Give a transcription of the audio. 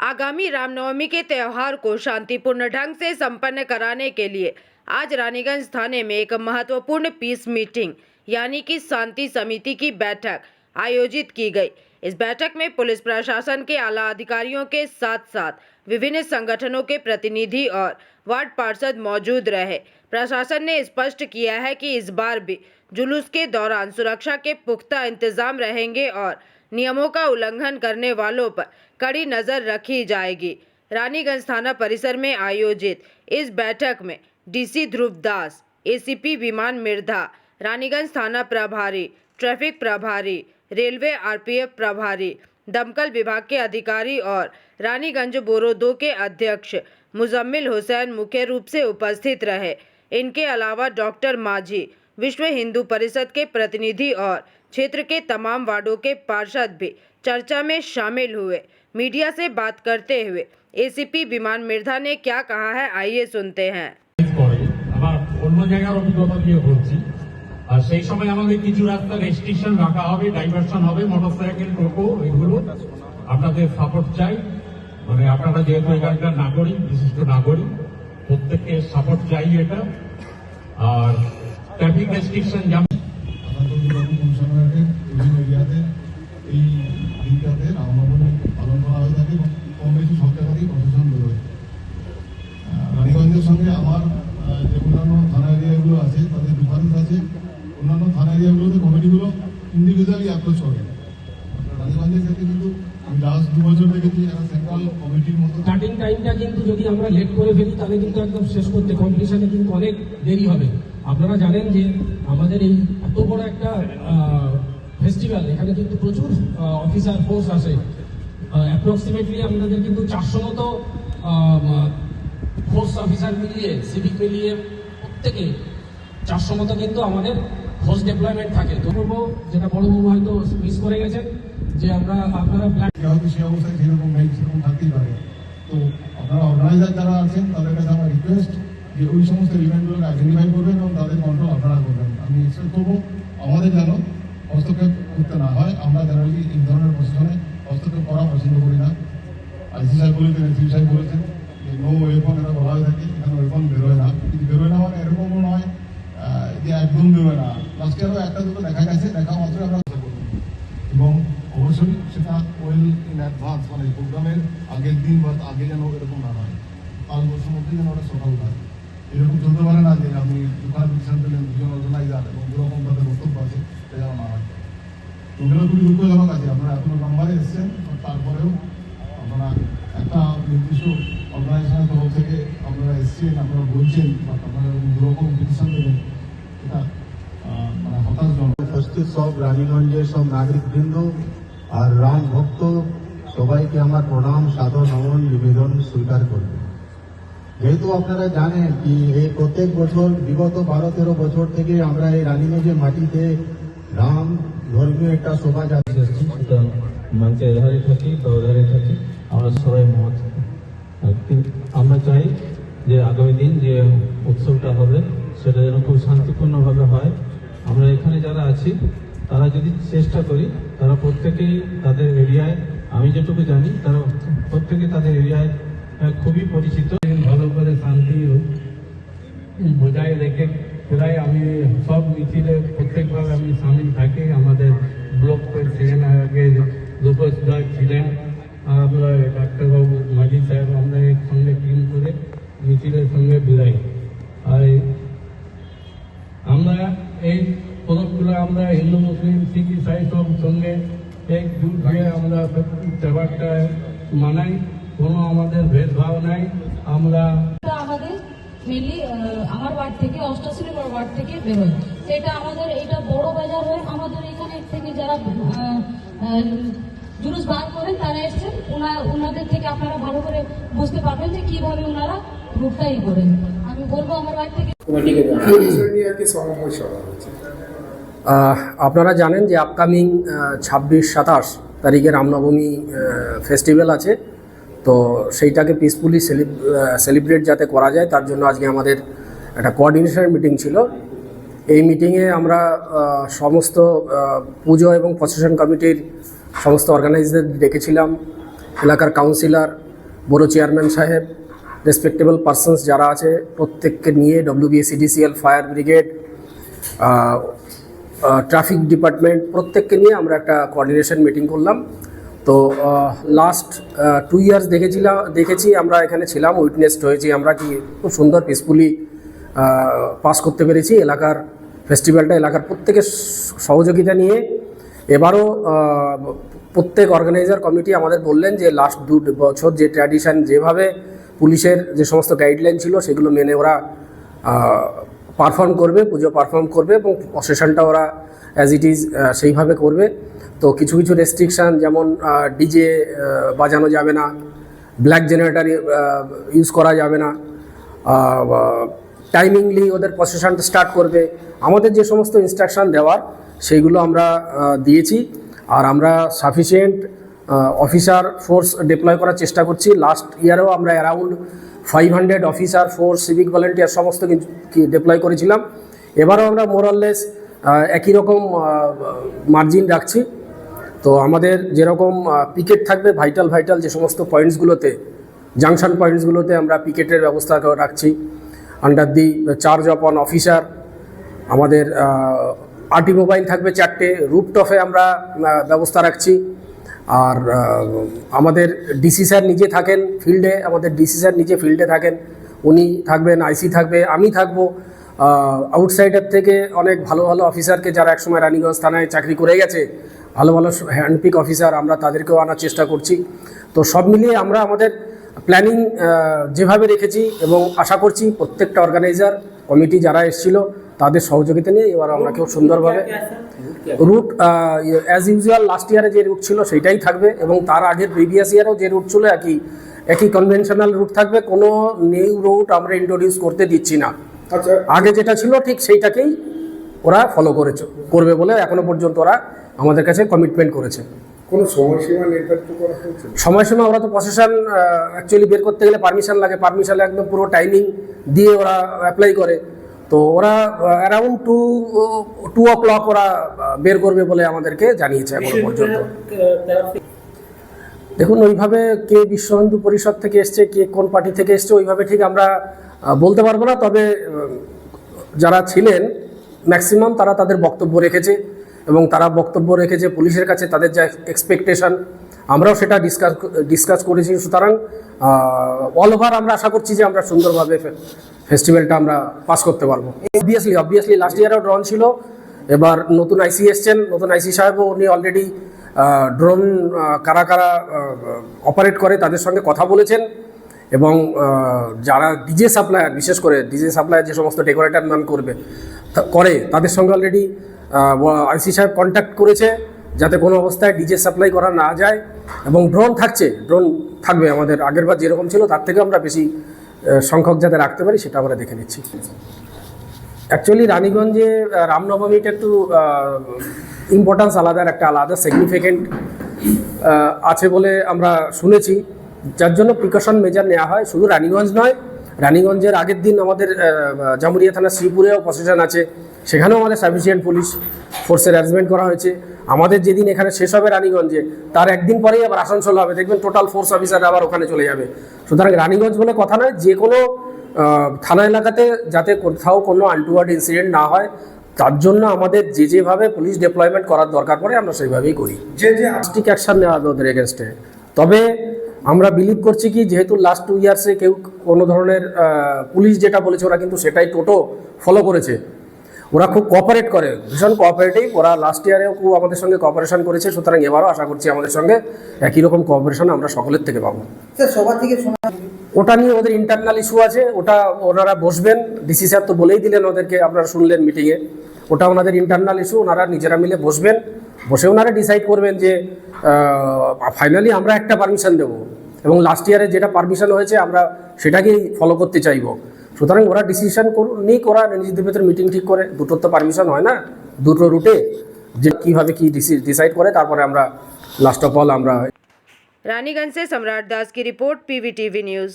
आगामी रामनवमी के त्यौहार को शांतिपूर्ण ढंग से संपन्न कराने के लिए आज रानीगंज थाने में एक महत्वपूर्ण पीस मीटिंग यानी कि शांति समिति की बैठक आयोजित की गई। इस बैठक में पुलिस प्रशासन के आला अधिकारियों के साथ साथ विभिन्न संगठनों के प्रतिनिधि और वार्ड पार्षद मौजूद रहे। प्रशासन ने स्पष्ट किया है कि इस बार भी जुलूस के दौरान सुरक्षा के पुख्ता इंतजाम रहेंगे और नियमों का उल्लंघन करने वालों पर कड़ी नजर रखी जाएगी। रानीगंज थाना परिसर में आयोजित इस बैठक में डीसी ध्रुव दास, एसीपी विमान मिर्धा, रानीगंज थाना प्रभारी, ट्रैफिक प्रभारी, रेलवे आरपीएफ प्रभारी, दमकल विभाग के अधिकारी और रानीगंज बोरो 2 के अध्यक्ष मुजम्मिल हुसैन मुख्य रूप से उपस्थित रहे। इनके अलावा डॉक्टर माझी, विश्व हिंदू परिषद के प्रतिनिधि और क्षेत्र के तमाम वार्डों के पार्षद भी चर्चा में शामिल हुए। मीडिया से बात करते हुए एसीपी विमान मिर्धा ने क्या कहा है, आइए सुनते हैं। আর সেই সময় আমাদের কিছু রাস্তা রেস্ট্রিকশন রাখা হবে, ডাইভারশন হবে, মোটরসাইকেল, টোটো, এগুলো আপনাদের সাপোর্ট চাই। মানে আপনারা যেহেতু এখানকার নাগরিক, বিশিষ্ট নাগরিক, প্রত্যেককে সাপোর্ট চাই এটা। আর ট্রাফিক রেস্ট্রিকশন যেমন এই দিনটাতে রামনবমী পালন করা হয়ে থাকে এবং কম বেশি সব জায়গাতেই প্রশাসন বেরোয়। রানীগঞ্জের সঙ্গে আমার যে অন্যান্য থানা এরিয়াগুলো আছে তাদের ডিফারেন্স আছে। অন্যান্য থানা এরিয়াগুলোতে কমিটিগুলো ইন্ডিভিজুয়ালি অ্যাপ্রোচ করে। রানীগঞ্জের ক্ষেত্রে কিন্তু আমি লাস্ট 2 বছর দেখেছি একটা সেন্ট্রাল কমিটির মতো স্টার্টিং টাইমটা কিন্তু যদি আমরা লেট করে ফেলি তাহলে কিন্তু একদম শেষ করতে কম্পিটিশনে কিন্তু অনেক দেরি হবে। আপনারা জানেন যে আমাদের এই এত বড় একটা ফেস্টিভ্যাল, এখানে কিন্তু প্রচুর অফিসার ফোর্স আসে। অ্যাপ্রক্সিমেটলি আমাদের কিন্তু 400 মতো ফোর্স অফিসার মিলিয়ে, সিভিক মিলিয়ে প্রত্যেকে 400 মতো কিন্তু আমাদের ফোর্স ডেপ্লয়মেন্ট থাকে। তো যেটা বড়বাবু হয়তো মিস করে গেছেন যে আপনারা হয়তো সেই অবস্থায় যেরকম নেই সেরকম থাকতেই পারে। তো আপনারা অর্গানাইজার যারা আছেন তাদের কাছে আমার রিকোয়েস্ট যে ওই সমস্ত ইভেন্টগুলোকে আইডেন্টিফাই করবেন এবং তাদের কন্ট্রোল আপনারা করবেন। আমি এক্সপেক্ট করবো আমাদের যেন হস্তক্ষেপ করতে না হয়। আমরা জেনারেলি এই ধরনের প্রশাসনে হস্তক্ষেপ করা পছন্দ করি না। আইসি সাহেব বলেছেন, এসপি সাহেব বলেছেন যে নো ওয়েপন এটা বলা হয়ে থাকে, এখানে ওয়েপন বেরোয় না। কিন্তু বেরোয় না মানে এরকমও নয় যে একদম বেরোয় না। লাস্টে আরও একটা দুটো দেখা গেছে, দেখা মাত্রই আমরা এবং অবশ্যই সেটা ওয়েল ইন অ্যাডভান্স, মানে প্রোগ্রামের আগের দিন বা আগে যেন এরকম না হয়, 5 বছরের মধ্যে যেন ওটা সকাল হয়। এরকম চলতে পারে না যে আপনি দোকান পিছন পেলেন, দুজন অর্গানাইজার এবং দুরকম তাদের বক্তব্য আছে, এটা যেন না হয়। ওগুলো খুবই দুঃখজনক আছে। আপনারা এত নাম্বারে এসছেন, তারপরেও আপনারা একটা নির্দিষ্ট অর্গানাইজেশনের তরফ থেকে আপনারা এসছেন, আপনারা বলছেন আপনারা দুরকম পিটিশন দেবেন, এটা মানে হতাশজনক। উপস্থিত সব রানীগঞ্জের সব নাগরিকবৃন্দ আর রাম ভক্ত সবাইকে আমার প্রণাম, সাদর নমন নিবেদন স্বীকার করবে। যেহেতু আপনারা জানেন কি এই প্রত্যেক বছর বিগত 12-13 বছর থেকে আমরা এই রানীগঞ্জের মাটিতে রাম ধর্মীয় একটা শোভাযাত্রা মানতে এধারে থাকি বা ওধারে থাকি, আমরা সবাই মত। আমরা চাই যে আগামী দিন যে উৎসবটা হবে সেটা যেন খুব শান্তিপূর্ণভাবে হয়। আমরা এখানে যারা আছি তারা যদি চেষ্টা করি, তারা প্রত্যেকেই তাদের এরিয়ায়, আমি যেটুকু জানি তারা প্রত্যেকে তাদের এরিয়ায় খুবই পরিচিত। ভালো করে শান্তি বজায় রেখে প্রায় আমি সব মিছিলে প্রত্যেকভাবে আমি সামিল থাকি। আমাদের ব্লক সেখানে আগে রূপসদা ছিলেন, আমরা ডাক্তারবাবু, মাঝি সাহেব, আমরা একসঙ্গে টিম করে মিছিলের সঙ্গে বেরাই। আর আমরা এই পদকগুলো আমরা হিন্দু মুসলিম শিখ ইসাই সব সঙ্গে একজুট হয়ে আমরা ব্যাপারটা মানাই, কোনো আমাদের ভেদভাব নাই। আমরা আমাদের মেনলি আমার ওয়ার্ড থেকে 88 নম্বর ওয়ার্ড থেকে বেরোয়। এটা আমাদের এটা বড় বাজার হয়ে আমাদের এখানে থেকে যারা জুলুস বার করেন তারা এসছেন, ওনাদের থেকে আপনারা ভালো করে বুঝতে পারবেন যে কিভাবে ওনারা রূপটাই করেন। আমি বলবো আমার ওয়ার্ড থেকে আপনারা জানেন যে আপকামিং 26-27 তারিখে রামনবমী ফেস্টিভ্যাল আছে। তো সেইটাকে পিসফুলি সেলিব্রেট যাতে করা যায় তার জন্য আজকে আমাদের একটা কোঅর্ডিনেশন মিটিং ছিল। এই মিটিংয়ে আমরা সমস্ত পুজো এবং প্রশাসন কমিটির সমস্ত অর্গানাইজার ডেকেছিলাম, এলাকার কাউন্সিলর, বড় চেয়ারম্যান সাহেব, রেসপেক্টেবল পারসনস যারা আছে প্রত্যেককে নিয়ে WBSCDCL, fire brigade, traffic department প্রত্যেককে নিয়ে আমরা একটা কোঅর্ডিনেশন মিটিং করলাম। তো লাস্ট 2 ইয়ার্স দেখেছি আমরা এখানে ছিলাম, উইটনেসড হয়েছি আমরা কি খুব সুন্দর পিসফুলি পাস করতে পেরেছি এলাকার ফেস্টিভ্যালটা, এলাকার প্রত্যেকের সহযোগিতা নিয়ে। এবারও প্রত্যেক অর্গানাইজার কমিটি আমাদের বললেন যে লাস্ট 2 বছর যে ট্র্যাডিশন, যেভাবে পুলিশের যে সমস্ত গাইডলাইন ছিল সেগুলো মেনে ওরা পারফর্ম করবে, পুজো পারফর্ম করবে এবং প্রসেশনটা ওরা অ্যাজ ইট ইজ সেইভাবে করবে। তো কিছু কিছু রেস্ট্রিকশান, যেমন ডিজে বাজানো যাবে না, ব্ল্যাক জেনারেটার ইউজ করা যাবে না, টাইমিংলি ওদের প্রসেশনটা স্টার্ট করবে, আমাদের যে সমস্ত ইনস্ট্রাকশান দেওয়ার সেইগুলো আমরা দিয়েছি। আর আমরা সাফিসিয়েন্ট অফিসার ফোর্স ডিপ্লয় করার চেষ্টা করছি। লাস্ট ইয়ারেও আমরা around 500 officer force, civic volunteer সমস্ত কিছু ডিপ্লয় করেছিলাম। এবারও আমরা মোরাললেস একই রকম মার্জিন রাখছি। তো আমাদের যেরকম পিকেট থাকবে ভাইটাল যে সমস্ত পয়েন্টসগুলোতে, জাংশন পয়েন্টসগুলোতে আমরা পিকেটের ব্যবস্থা রাখছি under the charge of on officer. আমাদের আরটি মোবাইল থাকবে 4টে, রুপটপে আমরা ব্যবস্থা রাখছি। আর আমাদের ডিসি স্যার নিজে থাকেন ফিল্ডে, থাকেন, উনি থাকবেন, আইসি থাকবে, আমি থাকবো। আউটসাইডার থেকে অনেক ভালো ভালো অফিসারকে, যারা একসময় রানীগঞ্জ থানায় চাকরি করে গেছে, ভালো ভালো হ্যান্ডপিক অফিসার, আমরা তাদেরকেও আনার চেষ্টা করছি। তো সব মিলিয়ে আমরা আমাদের প্ল্যানিং যেভাবে রেখেছি এবং আশা করছি প্রত্যেকটা অর্গানাইজার কমিটি যারা এসেছিল তাদের সহযোগিতা নিয়ে এবার আমরা খুব সুন্দরভাবে রুট অ্যাজ ইউজুয়াল লাস্ট ইয়ারে যে রুট ছিল সেইটাই থাকবে এবং তার আগের প্রিভিয়াস ইয়ারেও যে রুট ছিল একই কনভেনশনাল রুট থাকবে। কোনো নিউ রুট আমরা ইন্ট্রোডিউস করতে দিচ্ছি না। আগে যেটা ছিল ঠিক সেইটাকেই ওরা ফলো করবে বলে এখনো পর্যন্ত ওরা আমাদের কাছে কমিটমেন্ট করেছে। কোনো সময়সীমা নির্ধারিত করা হয়েছে? সময়সীমা ওরা তো প্রসেশন অ্যাকচুয়ালি বের করতে গেলে পারমিশন লাগে, পারমিশনে একদম পুরো টাইমিং দিয়ে ওরা অ্যাপ্লাই করে। তো ওরা অ্যারাউন্ড 2 o'clock ওরা বের করবে বলে আমাদেরকে জানিয়েছে এখনো পর্যন্ত। দেখুন, ওইভাবে কে বিশ্ব হিন্দু পরিষদ থেকে এসছে, কে কোন পার্টি থেকে এসছে, ওইভাবে ঠিক আমরা বলতে পারবো না। তবে যারা ছিলেন ম্যাক্সিমাম তারা তাদের বক্তব্য রেখেছে এবং তারা বক্তব্য রেখেছে পুলিশের কাছে তাদের যা এক্সপেকটেশন, আমরাও সেটা ডিসকাস করেছি। সুতরাং অল ওভার আমরা আশা করছি যে আমরা সুন্দরভাবে ফেস্টিভ্যালটা আমরা পাস করতে পারবো। অবভিয়াসলি লাস্ট ইয়ারেও ড্রোন ছিল, এবার নতুন আইসি এসছেন, নতুন আইসি সাহেবও উনি অলরেডি ড্রোন কারা অপারেট করে তাদের সঙ্গে কথা বলেছেন এবং যারা ডিজে সাপ্লায়ার, বিশেষ করে ডিজে সাপ্লায়ার যে সমস্ত ডেকোরেটর মান করে তাদের সঙ্গে অলরেডি আইসি সাহেব কন্ট্যাক্ট করেছে যাতে কোনো অবস্থায় ডিজে সাপ্লাই করা না যায়। এবং ড্রোন থাকবে আমাদের আগেরবার যেরকম ছিল তার থেকে আমরা বেশি সংখ্যক যাতে রাখতে পারি সেটা আমরা দেখে নিচ্ছি। অ্যাকচুয়ালি রানীগঞ্জে রামনবমীটা একটু ইম্পর্টেন্স আলাদা, একটা আলাদা সিগনিফিকেন্ট আছে বলে আমরা শুনেছি, যার জন্য প্রিকশন মেজার নেওয়া হয়। শুধু রানীগঞ্জ নয়, রানীগঞ্জের আগের দিন আমাদের জামুরিয়া থানা শ্রীপুরেও প্রসেশন আছে, সেখানেও আমাদের সাফিসিয়েন্ট পুলিশ ফোর্সের অ্যারেঞ্জমেন্ট করা হয়েছে। আমাদের যেদিন এখানে শেষ হবে রানীগঞ্জে, তার একদিন পরেই আবার আসানসোল হবে, দেখবেন টোটাল ফোর্স অফিসার আবার ওখানে চলে যাবে। সুতরাং রানীগঞ্জ বলে কথা নয়, যে কোনো থানা এলাকাতে যাতে কোথাও কোনো আনটুয়ার্ড ইনসিডেন্ট না হয় তার জন্য আমাদের যেভাবে পুলিশ ডিপ্লয়মেন্ট করার দরকার পড়ে আমরা সেইভাবেই করি, যে স্ট্রিক অ্যাকশন নেওয়া হবে ওদের এগেনস্টে। তবে আমরা বিলিভ করছি কি, যেহেতু লাস্ট 2 ইয়ার্সে কেউ কোনো ধরনের পুলিশ যেটা বলেছে ওরা কিন্তু সেটাই টোটো ফলো করেছে, ওরা খুব কোঅপারেট করে, ভীষণ কোঅপারেটিভ। ওরা লাস্ট ইয়ারেও খুব আমাদের সঙ্গে কোঅপারেশন করেছে, সুতরাং এবারও আশা করছি আমাদের সঙ্গে একই রকম কোঅপারেশন আমরা সকলের থেকে পাবো। ওটা নিয়ে ওদের ইন্টারনাল ইস্যু আছে, ওটা ওনারা বসবেন, ডিসি স্যার তো বলেই দিলেন ওদেরকে, আপনারা শুনলেন মিটিংয়ে, ওটা ওনাদের ইন্টারনাল ইস্যু, ওনারা নিজেরা মিলে বসবেন, বসে ওনারা ডিসাইড করবেন যে ফাইনালি আমরা একটা পারমিশন দেবো এবং লাস্ট ইয়ারে যেটা পারমিশন হয়েছে আমরা সেটাকেই ফলো করতে চাইবো। সুতরাং ওরা ডিসিশন নিক, ওরা নিজেদের ভেতরে মিটিং ঠিক করে, দুটোর তো পারমিশন হয় না, দুটো রুটে, যে কীভাবে কী ডিসাইড করে তারপরে আমরা লাস্ট অফ অল আমরা। रानीगंज से सम्राट दास की रिपोर्ट, PVTV न्यूज़।